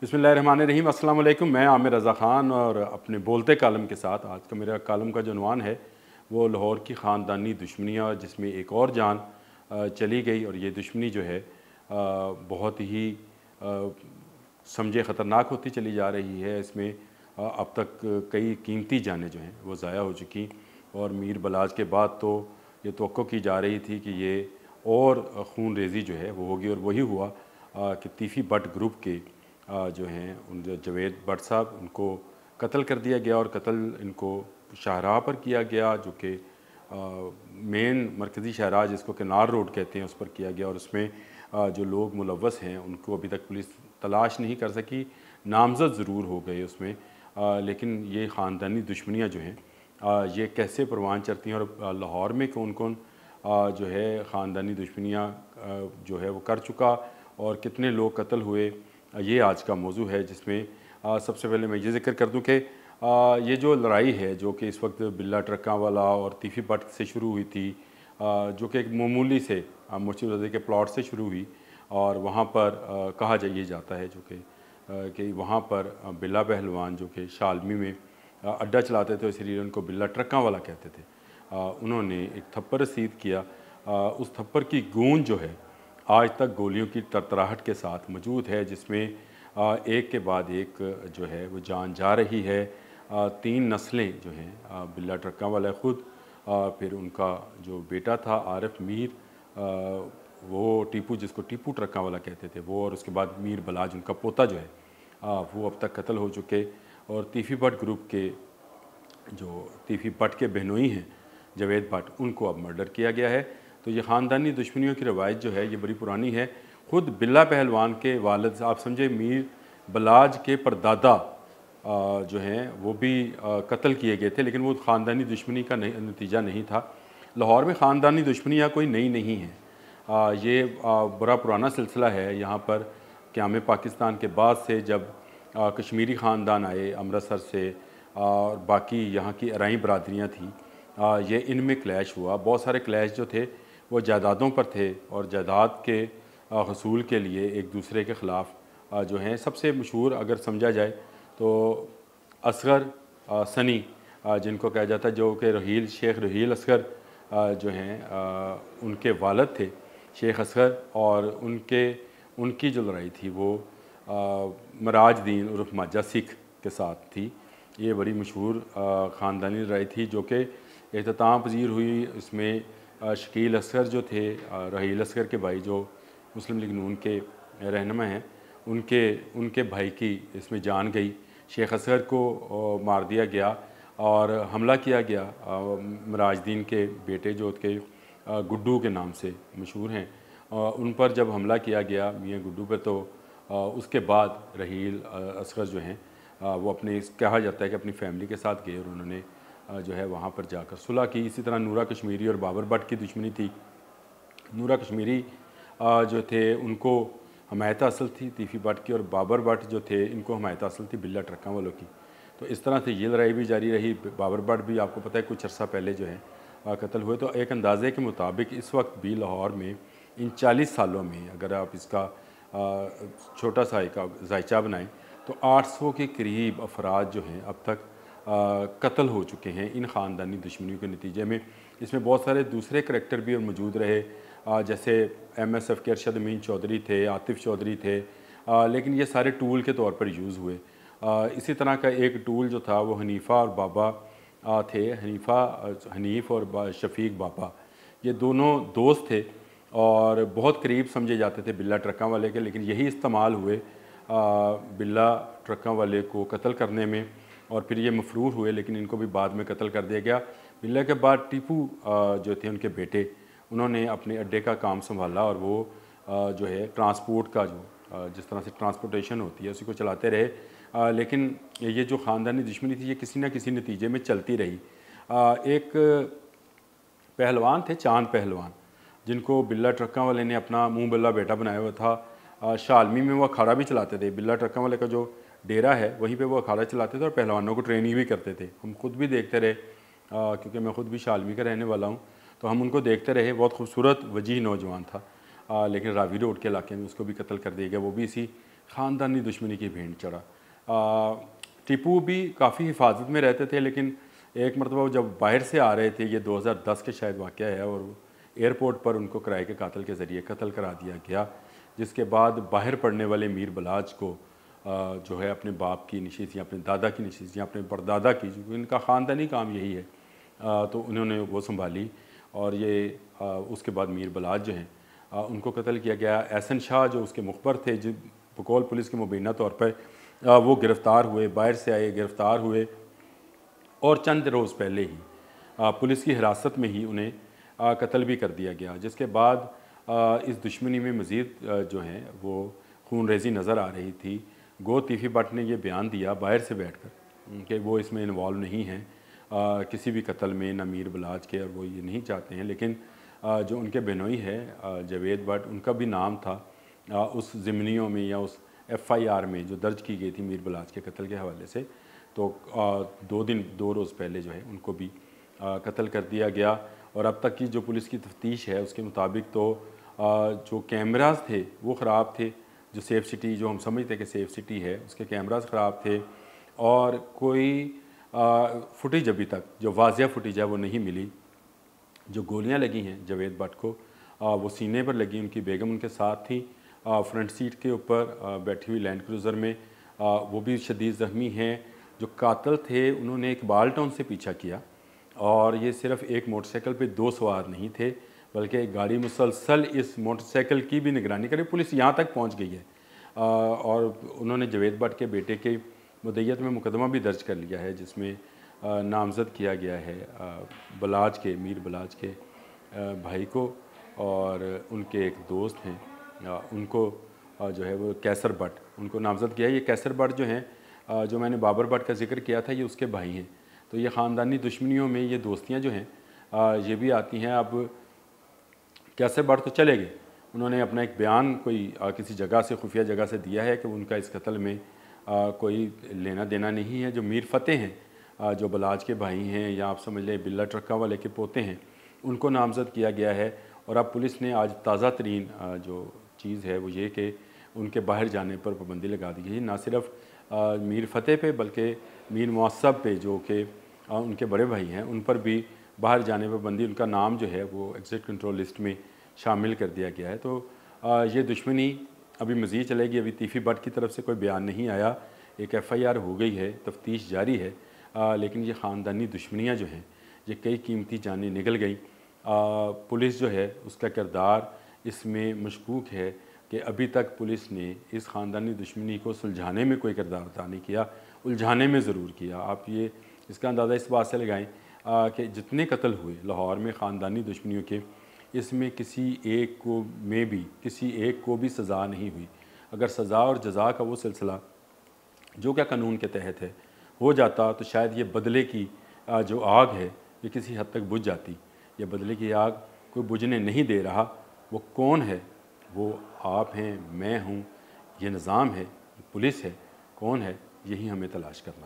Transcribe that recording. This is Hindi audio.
बिस्मिल्लाहिर्रहमानिर्रहीम। अस्सलाम वालेकुम। मैं आमिर रज़ा ख़ान और अपने बोलते कालम के साथ आज का मेरा कालम का जो उन्वान है वो लाहौर की ख़ानदानी दुश्मनियाँ, जिसमें एक और जान चली गई और ये दुश्मनी जो है बहुत ही समझे ख़तरनाक होती चली जा रही है। इसमें अब तक कई कीमती जानें जो हैं वो ज़ाया हो चुकी और मीर बलाज के बाद तो ये तवक्को की जा रही थी कि ये और खून रेज़ी जो है वो होगी और वही हुआ कि तीफ़ी भट्ट ग्रुप के जो हैं उन जवेद भट्ट साहब उनको कत्ल कर दिया गया और कत्ल इनको शाहराह पर किया गया, जो कि मेन मरकज़ी शाहराह जिसको किनार रोड कहते हैं उस पर किया गया और उसमें जो लोग मुलव्वस हैं उनको अभी तक पुलिस तलाश नहीं कर सकी। नामज़द ज़रूर हो गए उसमें, लेकिन ये ख़ानदानी दुश्मनियाँ जो हैं ये कैसे परवान चढ़ती हैं और लाहौर में कौन कौन जो है ख़ानदानी दुश्मनियाँ जो है वो कर चुका और कितने लोग कत्ल हुए, ये आज का मौजू है। जिसमें सबसे पहले मैं ये ज़िक्र कर दूं कि ये जो लड़ाई है जो कि इस वक्त बिल्ला ट्रक्का वाला और तीफ़ी भट्ट से शुरू हुई थी, जो कि एक मामूली से मुर्शिद रज़ी के प्लॉट से शुरू हुई और वहाँ पर कहा ये जाता है जो कि वहाँ पर बिल्ला पहलवान जो कि शालमी में अड्डा चलाते थे, इसलिए उनको बिल्ला ट्रक्का वाला कहते थे, उन्होंने एक थप्पड़ रसीद किया। उस थप्पड़ की गूंज जो है आज तक गोलियों की तरतराहट के साथ मौजूद है, जिसमें एक के बाद एक जो है वो जान जा रही है। 3 नस्लें जो हैं बिल्ला ट्रक्का वाला ख़ुद, फिर उनका जो बेटा था आरिफ मीर, वो टीपू जिसको टीपू ट्रक्का वाला कहते थे वो, और उसके बाद मीर बलाज उनका पोता जो है वो अब तक कत्ल हो चुके। और तीफ़ी भट्ट ग्रुप के जो तीफ़ी भट्ट के बहनोई हैं जवेद भट्ट, उनको अब मर्डर किया गया है। तो ये ख़ानदानी दुश्मनियों की रवायत जो है ये बड़ी पुरानी है। ख़ुद बिल्ला पहलवान के वालिद आप समझे मीर बलाज के परदादा जो हैं वो भी कत्ल किए गए थे, लेकिन वो ख़ानदानी दुश्मनी का नतीजा नहीं था। लाहौर में ख़ानदानी दुश्मनियाँ कोई नई नहीं हैं, ये बड़ा पुराना सिलसिला है। यहाँ पर क़याम पाकिस्तान के बाद से जब कश्मीरी ख़ानदान आए अमृतसर से और बाकी यहाँ की अराई बरादरियाँ थीं, ये इनमें क्लैश हुआ। बहुत सारे क्लैश जो थे वो जायदादों पर थे और जायदाद के हसूल के लिए एक दूसरे के ख़िलाफ़ जो हैं। सबसे मशहूर अगर समझा जाए तो असगर सनी जिनको कहा जाता है, जो कि शेख रहील असगर जो हैं उनके वालिद थे शेख असगर, और उनकी जो लड़ाई थी वो मराज दीन उर्फ माजा सिख के साथ थी। ये बड़ी मशहूर ख़ानदानी लड़ाई थी जो कि एहतताम पजीर हुई। इसमें शकील असगर जो थे रहील असगर के भाई, जो मुस्लिम लीग नून के रहनुमा हैं, उनके भाई की इसमें जान गई। शेख असगर को मार दिया गया और हमला किया गया मराजदीन के बेटे जो के गुड्डू के नाम से मशहूर हैं, उन पर जब हमला किया गया मियाँ गुड्डू पर, तो उसके बाद रहील असगर जो हैं वो अपने कहा जाता है कि अपनी फैमिली के साथ गए और उन्होंने जो है वहाँ पर जाकर सुलह की। इसी तरह नूरा कश्मीरी और बाबर भट्ट की दुश्मनी थी। नूरा कश्मीरी जो थे उनको हमायत हासिल थी तीफ़ी भट्ट की, और बाबर भट्ट जो थे इनको हमायत हासिल थी बिल्ला ट्रक्का वालों की। तो इस तरह से ये लड़ाई भी जारी रही। बाबर भट्ट भी आपको पता है कुछ अर्सा पहले जो है कत्ल हुए। तो एक अंदाज़े के मुताबिक इस वक्त भी लाहौर में इन 40 सालों में अगर आप इसका छोटा सा एक जायचा बनाएँ तो 800 के करीब अफराद जो हैं अब तक कत्ल हो चुके हैं इन ख़ानदानी दुश्मनियों के नतीजे में। इसमें बहुत सारे दूसरे करैक्टर भी मौजूद रहे, जैसे MSF के अरशद अमीन चौधरी थे, आतिफ़ चौधरी थे, लेकिन ये सारे टूल के तौर पर यूज़ हुए। इसी तरह का एक टूल जो था वो हनीफ़ा और बाबा थे। हनीफ़ और शफ़ीक बाबा, ये दोनों दोस्त थे और बहुत करीब समझे जाते थे बिल्ला ट्रक्का वाले के, लेकिन यही इस्तेमाल हुए बिल्ला ट्रक्का वाले को कत्ल करने में और फिर ये मफरूर हुए, लेकिन इनको भी बाद में कत्ल कर दिया गया। बिल्ला के बाद टीपू जो थे उनके बेटे, उन्होंने अपने अड्डे का काम संभाला और वो जो है ट्रांसपोर्ट का जो जिस तरह से ट्रांसपोर्टेशन होती है उसी को चलाते रहे। लेकिन ये जो ख़ानदानी दुश्मनी थी ये किसी न किसी नतीजे में चलती रही। एक पहलवान थे चांद पहलवान, जिनको बिल्ला ट्रक्का वाले ने अपना मुँह बल्ला बेटा बनाया हुआ था। शालमी में वो अखाड़ा भी चलाते थे। बिल्ला ट्रक्का वाले का जो डेरा है वहीं पे वो अखाड़ा चलाते थे और पहलवानों को ट्रेनिंग भी करते थे। हम खुद भी देखते रहे, क्योंकि मैं ख़ुद भी शालमी का रहने वाला हूँ, तो हम उनको देखते रहे। बहुत खूबसूरत वजीह नौजवान था, लेकिन रावी रोड के इलाके में उसको भी कत्ल कर दिया गया, वो भी इसी ख़ानदानी दुश्मनी की भेंट चढ़ा। टीपू भी काफ़ी हिफाजत में रहते थे, लेकिन एक मरतबा जब बाहर से आ रहे थे, ये 2010 के शायद वाक़या है, और एयरपोर्ट पर उनको किराए के कातल के ज़रिए कत्ल करा दिया गया, जिसके बाद बाहर पढ़ने वाले मीर बलाज को जो है अपने बाप की नशीसियाँ, अपने दादा की नशीसियाँ, अपने परदादा की, जो इनका ख़ानदानी काम यही है, तो उन्होंने वो संभाली। और ये उसके बाद मीर बलाज जो हैं उनको कत्ल किया गया। एहसन शाह जो उसके मुखबर थे, जो बकौल पुलिस के मुबीना तौर पर वो गिरफ़्तार हुए, बाहर से आए, गिरफ़्तार हुए, और चंद रोज़ पहले ही पुलिस की हिरासत में ही उन्हें कत्ल भी कर दिया गया। जिसके बाद इस दुश्मनी में मज़ीद जो हैं वो खून रेज़ी नज़र आ रही थी। गो तीफ़ी भट्ट ने यह बयान दिया बाहर से बैठकर कि वो इसमें इन्वॉल्व नहीं हैं किसी भी कत्ल में, ना मीर बलाज के, और वो ये नहीं चाहते हैं। लेकिन जो उनके बेनोई है जावेद भट्ट, उनका भी नाम था उस ज़िमनियों में या उस FIR में जो दर्ज की गई थी मीर बलाज के कत्ल के हवाले से। तो 2 रोज़ पहले जो है उनको भी कत्ल कर दिया गया। और अब तक की जो पुलिस की तफ्तीश है उसके मुताबिक तो जो कैमरास थे वो ख़राब थे, जो सेफ़ सिटी, जो हम समझते हैं कि सेफ़ सिटी है, उसके कैमरास ख़राब थे, और कोई फुटेज अभी तक जो वाज़िया फुटेज है वो नहीं मिली। जो गोलियां लगी हैं जावेद भट्ट को वो सीने पर लगी, उनकी बेगम उनके साथ थी, फ्रंट सीट के ऊपर बैठी हुई लैंड क्रूज़र में, वो भी शदीद ज़ख्मी हैं। जो कातिल थे उन्होंने एक बाल टाउन से पीछा किया, और ये सिर्फ़ एक मोटरसाइकिल पे 2 सवार नहीं थे, बल्कि एक गाड़ी मुसलसल इस मोटरसाइकिल की भी निगरानी करी। पुलिस यहाँ तक पहुँच गई है, और उन्होंने जावेद भट्ट के बेटे के मुद्दईयत में मुकदमा भी दर्ज कर लिया है, जिसमें नामज़द किया गया है बलाज के, मीर बलाज के भाई को, और उनके एक दोस्त हैं उनको जो है वो कैसर भट्ट, उनको नामज़द किया है। ये कैसर भट्ट जो हैं, जो मैंने बाबर भट्ट का जिक्र किया था, ये उसके भाई हैं। तो ये ख़ानदानी दुश्मनियों में ये दोस्तियाँ जो हैं ये भी आती हैं। अब कैसर भट्ट तो चले गए, उन्होंने अपना एक बयान कोई किसी जगह से, खुफिया जगह से दिया है कि उनका इस कत्ल में कोई लेना देना नहीं है। जो मीर फ़तेह हैं, जो बलाज के भाई हैं, या आप समझ लें बिल्ला ट्रक्का वाले के पोते हैं, उनको नामज़द किया गया है। और अब पुलिस ने आज ताज़ा तरीन जो चीज़ है वो ये कि उनके बाहर जाने पर पाबंदी लगा दी गई, ना सिर्फ मीर फ़तेह पे बल्कि मीर मुअस्सब पे, जो कि उनके बड़े भाई हैं, उन पर भी बाहर जाने पर पाबंदी, उनका नाम जो है वो एग्ज़िट कंट्रोल लिस्ट में शामिल कर दिया गया है। तो ये दुश्मनी अभी मज़ीद चलेगी। अभी तीफ़ी भट्ट की तरफ से कोई बयान नहीं आया, एक FIR हो गई है, तफ्तीश जारी है, लेकिन ये ख़ानदानी दुश्मनियाँ जो हैं ये कई कीमती जानें निकल गई। पुलिस जो है उसका किरदार इसमें मशकूक है कि अभी तक पुलिस ने इस ख़ानदानी दुश्मनी को सुलझाने में कोई किरदार अदा नहीं किया, उलझाने में ज़रूर किया। आप ये इसका अंदाज़ा इस बात से लगाएं कि जितने कत्ल हुए लाहौर में ख़ानदानी दुश्मनियों के, इसमें किसी एक को भी सज़ा नहीं हुई। अगर सज़ा और जज़ा का वो सिलसिला जो क्या कानून के तहत है हो जाता, तो शायद ये बदले की जो आग है ये किसी हद तक बुझ जाती। ये बदले की आग कोई बुझने नहीं दे रहा। वो कौन है? वो आप हैं, मैं हूँ, ये निज़ाम है, पुलिस है। कौन है? यही हमें तलाश करना है।